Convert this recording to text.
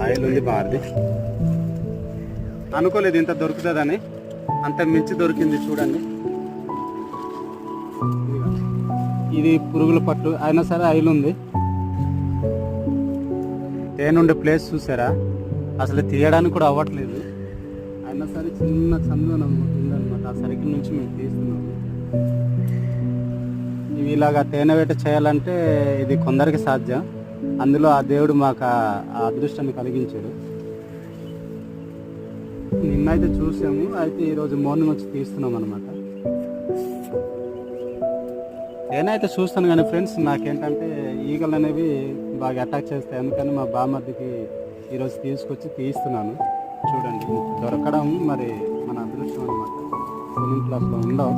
Oil ఉంది బార్ది. అనుకోలేదు ఇంత దొరుకుతుందని, అంత మించి దొరికింది చూడండి. ఇది పురుగుల పట్టు అయినా సరే ఆయిల్ ఉంది. తేనుండే ప్లేస్ చూసారా, అసలు తీయడానికి కూడా అవ్వట్లేదు. అయినా సరే చిన్న చందన ఉందన్నమాట, ఆ సర్కిల్ నుంచి మేము తీస్తున్నాము. ఇవి ఇలాగా తేనె వేట చేయాలంటే ఇది కొందరికి సాధ్యం, అందులో ఆ దేవుడు మాకు ఆ అదృష్టాన్ని కలిగించాడు. నిన్నైతే చూసాము, అయితే ఈరోజు మార్నింగ్ వచ్చి తీస్తున్నాం అనమాట. నేనైతే చూస్తాను కానీ ఫ్రెండ్స్, నాకేంటంటే ఈగలు అనేవి బాగా అటాక్ చేస్తాయి. అందుకని మా బామ్మర్దికి ఈరోజు తీసుకొచ్చి తీస్తున్నాను. చూడండి, దొరకడం మరి మన అదృష్టం అనమాట. స్విమ్మింగ్ క్లాస్లో ఉండవు.